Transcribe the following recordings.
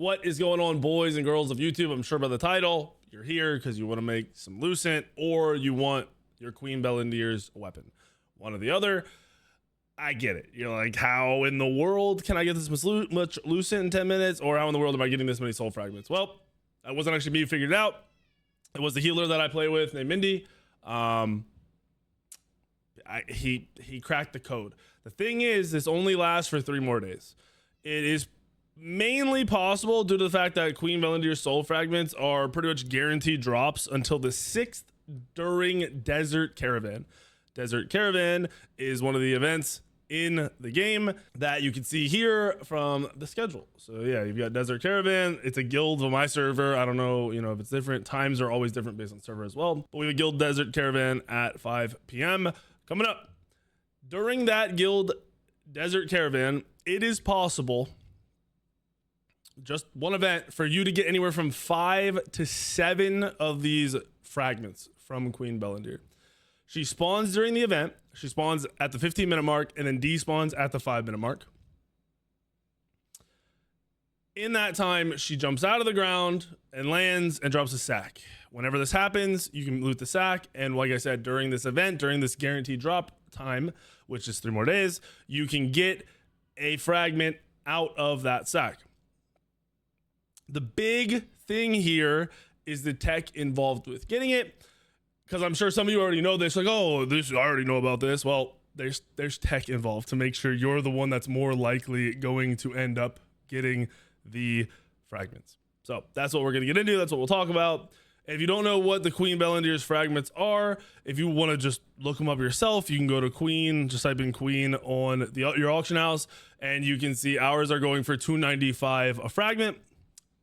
What is going on, boys and girls of YouTube? I'm sure by the title, you're here because you want to make some Lucent or you want your Queen Belendier's weapon. One or the other. I get it. You're like, how in the world can I get this much Lucent in 10 minutes? Or how in the world am I getting this many soul fragments? Well, that wasn't actually me who figured it out. It was the healer that I play with named Mindy. He cracked the code. The thing is, this only lasts for 3 more days. It is mainly possible due to the fact that Queen Belendier's soul fragments are pretty much guaranteed drops until the 6th during Desert Caravan. Desert Caravan is one of the events in the game that you can see here from the schedule. So yeah, you've got Desert Caravan. It's a guild on my server. I don't know, if it's different. Times are always different based on server as well. But we have a guild Desert Caravan at 5 p.m. coming up. During that guild Desert Caravan, it is possible, just one event, for you to get anywhere from 5 to 7 of these fragments from Queen Belendier. She spawns during the event. She spawns at the 15-minute mark and then despawns at the 5-minute mark. In that time, she jumps out of the ground and lands and drops a sack. Whenever this happens, you can loot the sack. And like I said, during this event, during this guaranteed drop time, which is 3 more days, you can get a fragment out of that sack. The big thing here is the tech involved with getting it. Because I'm sure some of you already know this, like, oh, I already know about this. Well, there's tech involved to make sure you're the one that's more likely going to end up getting the fragments. So that's what we're going to get into. That's what we'll talk about. If you don't know what the Queen Belendier's fragments are, if you want to just look them up yourself, you can go to Queen, just type in Queen on your auction house, and you can see ours are going for $295 a fragment.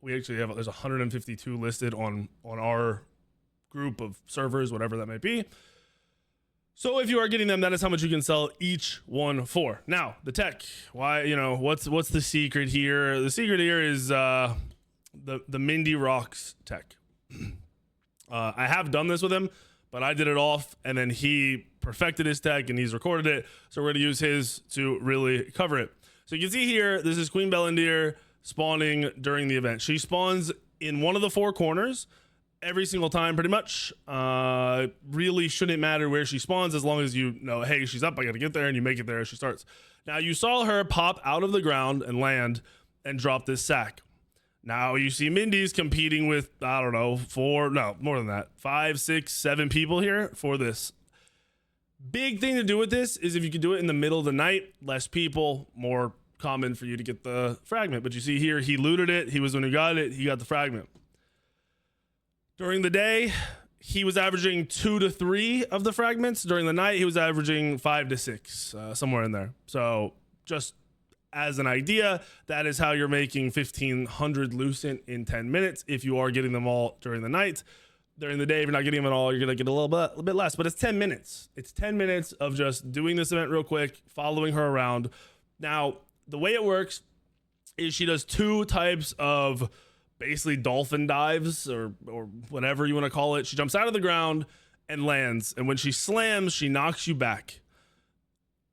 We actually have, there's 152 listed on our group of servers, whatever that might be. So if you are getting them, that is how much you can sell each one for. Now, the tech, why, what's the secret here? The secret here is the Mindy Rocks tech. I have done this with him, but I did it off and then he perfected his tech and he's recorded it. So we're going to use his to really cover it. So you can see here, this is Queen Belendier spawning during the event. She spawns in one of the 4 corners every single time, pretty much. Really shouldn't matter where she spawns as long as you know, hey, she's up, I gotta get there, and you make it there as she starts. Now, you saw her pop out of the ground and land and drop this sack. Now, you see Mindy's competing with, I don't know, more than that, 5, 6, 7 people here for this. Big thing to do with this is if you could do it in the middle of the night, less people, more common for you to get the fragment. But you see here, he looted it. He was the one who got it. He got the fragment. During the day, he was averaging 2 to 3 of the fragments. During the night, he was averaging 5 to 6, somewhere in there. So just as an idea, that is how you're making 1,500 Lucent in 10 minutes if you are getting them all during the night. During the day, if you're not getting them at all, you're going to get a little bit less. But it's 10 minutes. It's 10 minutes of just doing this event real quick, following her around. Now, the way it works is she does 2 types of basically dolphin dives or whatever you want to call it. She jumps out of the ground and lands. And when she slams, she knocks you back.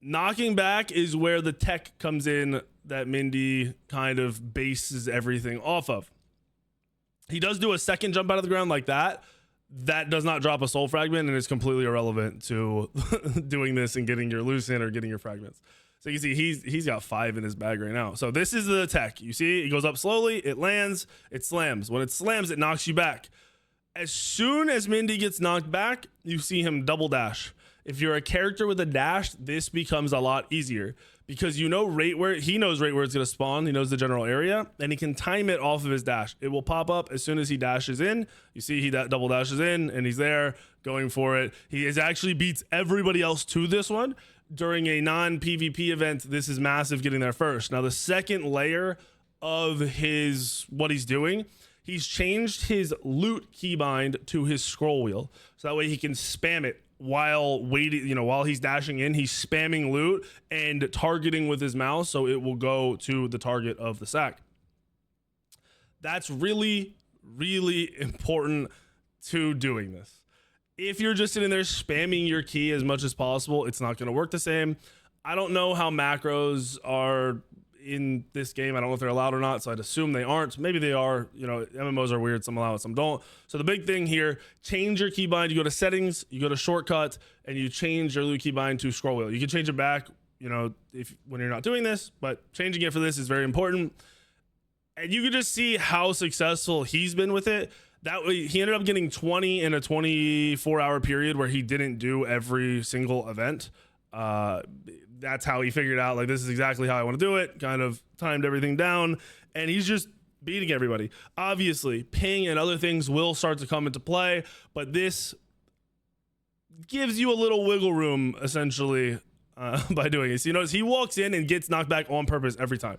Knocking back is where the tech comes in that Mindy kind of bases everything off of. He does do a second jump out of the ground like that. That does not drop a soul fragment and is completely irrelevant to doing this and getting your Lucent or getting your fragments. So you can see he's got 5 in his bag right now. So this is the tech. You see, it goes up slowly, it lands, it slams. When it slams, it knocks you back. As soon as Mindy gets knocked back, you see him double dash. If you're a character with a dash, this becomes a lot easier because he knows right where it's going to spawn. He knows the general area and he can time it off of his dash. It will pop up as soon as he dashes in. You see he double dashes in and he's there going for it. He actually beats everybody else to this one. During a non-PvP event, this is massive getting there first. Now, the second layer of what he's doing, he's changed his loot keybind to his scroll wheel. So that way he can spam it while waiting, while he's dashing in, he's spamming loot and targeting with his mouse. So it will go to the target of the sack. That's really, really important to doing this. If you're just sitting there spamming your key as much as possible, it's not going to work the same. I don't know how macros are in this game. I don't know if they're allowed or not, so I'd assume they aren't. Maybe they are. You know, MMOs are weird. Some allow it, some don't. So the big thing here, change your keybind. You go to settings, you go to shortcut, and you change your loot keybind to scroll wheel. You can change it back, you know, when you're not doing this, but changing it for this is very important. And you can just see how successful he's been with it. That way, he ended up getting 20 in a 24-hour period where he didn't do every single event. That's how he figured out, like, this is exactly how I want to do it, kind of timed everything down, and he's just beating everybody. Obviously, ping and other things will start to come into play, but this gives you a little wiggle room, essentially, by doing it. So you notice he walks in and gets knocked back on purpose every time.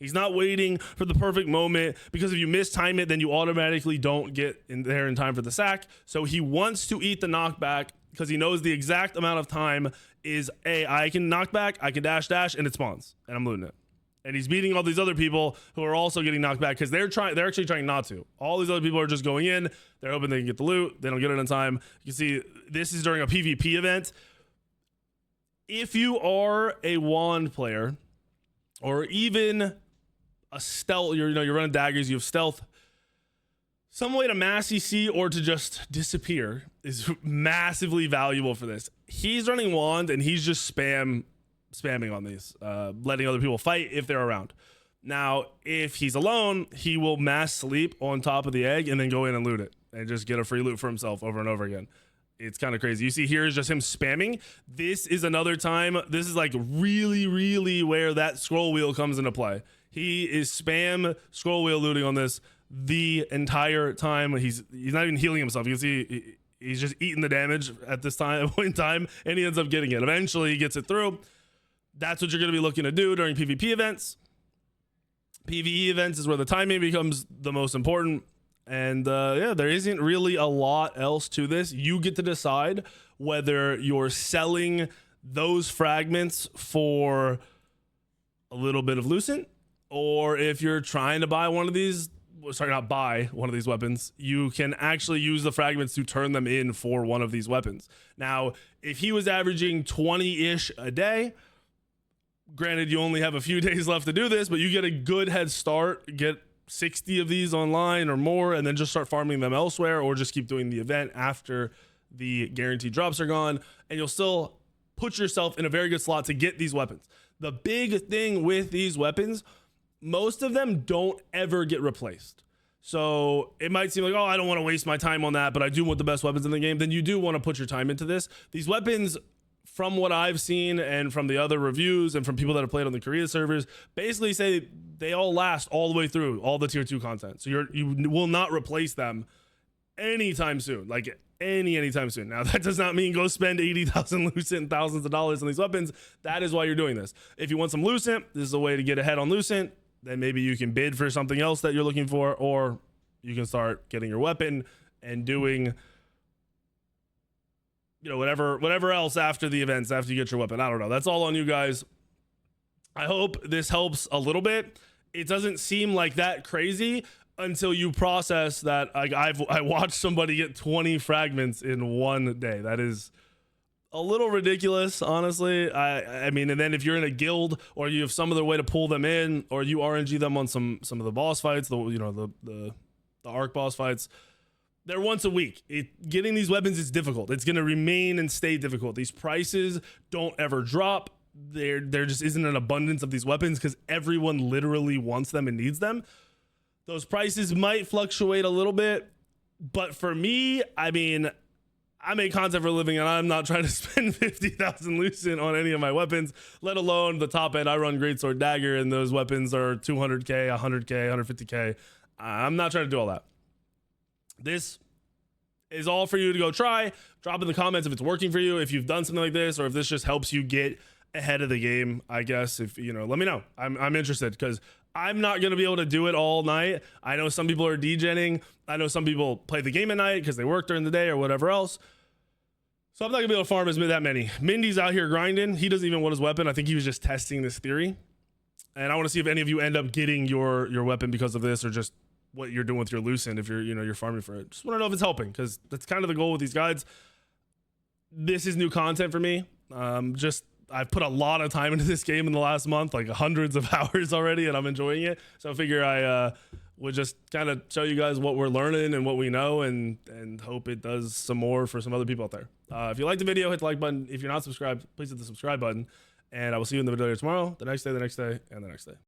He's not waiting for the perfect moment, because if you mistime it, then you automatically don't get in there in time for the sack. So he wants to eat the knockback because he knows the exact amount of time is, I can knock back, I can dash, and it spawns, and I'm looting it. And he's beating all these other people who are also getting knocked back because they're actually trying not to. All these other people are just going in, they're hoping they can get the loot, they don't get it in time. You can see this is during a PvP event. If you are a wand player, or even a stealth, you're running daggers, you have stealth, some way to mass EC or to just disappear is massively valuable for this. He's running wand and he's just spamming on these, letting other people fight if they're around. Now, if he's alone, he will mass sleep on top of the egg and then go in and loot it and just get a free loot for himself over and over again. It's kind of crazy. You see here is just him spamming. This is another time. This is like really, really where that scroll wheel comes into play. He is spam scroll wheel looting on this the entire time. He's not even healing himself. You can see he's just eating the damage at this point in time, and he ends up getting it. Eventually, he gets it through. That's what you're going to be looking to do during PvP events. PvE events is where the timing becomes the most important. And yeah, there isn't really a lot else to this. You get to decide whether you're selling those fragments for a little bit of Lucent, or if you're trying to buy one of these, sorry, not buy one of these weapons, you can actually use the fragments to turn them in for one of these weapons. Now, if he was averaging 20-ish a day, granted, you only have a few days left to do this, but you get a good head start, get 60 of these online or more, and then just start farming them elsewhere, or just keep doing the event after the guaranteed drops are gone, and you'll still put yourself in a very good slot to get these weapons. The big thing with these weapons, most of them don't ever get replaced. So it might seem like, oh, I don't want to waste my time on that, but I do want the best weapons in the game. Then you do want to put your time into this. These weapons, from what I've seen and from the other reviews and from people that have played on the Korea servers, basically say they all last all the way through all the tier 2 content. So you will not replace them anytime soon, like anytime soon. Now, that does not mean go spend 80,000 Lucent and thousands of dollars on these weapons. That is why you're doing this. If you want some Lucent, this is a way to get ahead on Lucent. Then maybe you can bid for something else that you're looking for, or you can start getting your weapon and doing, you know, whatever else after the events, after you get your weapon. I don't know. That's all on you guys. I hope this helps a little bit. It doesn't seem like that crazy until you process that. Like, I watched somebody get 20 fragments in one day. That is a little ridiculous, honestly. I mean, and then if you're in a guild, or you have some other way to pull them in, or you RNG them on some of the boss fights, the ARCHBOSS fights, they're once a week. Getting these weapons is difficult. It's going to remain and stay difficult. These prices don't ever drop. There just isn't an abundance of these weapons because everyone literally wants them and needs them. Those prices might fluctuate a little bit, but for me, I mean, I make content for a living, and I'm not trying to spend 50,000 Lucent on any of my weapons, let alone the top end. I run Greatsword Dagger, and those weapons are 200k, 100k, 150k. I'm not trying to do all that. This is all for you to go try. Drop in the comments if it's working for you, if you've done something like this, or if this just helps you get ahead of the game. I guess, if you know, let me know. I'm interested, because I'm not going to be able to do it all night. I know some people are degenning. I know some people play the game at night because they work during the day or whatever else. So I'm not going to be able to farm that many. Mindy's out here grinding. He doesn't even want his weapon. I think he was just testing this theory. And I want to see if any of you end up getting your weapon because of this, or just what you're doing with your Lucent if you're farming for it. Just want to know if it's helping, because that's kind of the goal with these guides. This is new content for me. Just I've put a lot of time into this game in the last month, like hundreds of hours already, and I'm enjoying it. So I figure I would just kind of show you guys what we're learning and what we know, and hope it does some more for some other people out there. If you like the video, hit the like button. If you're not subscribed, please hit the subscribe button, and I will see you in the video tomorrow, the next day, and the next day.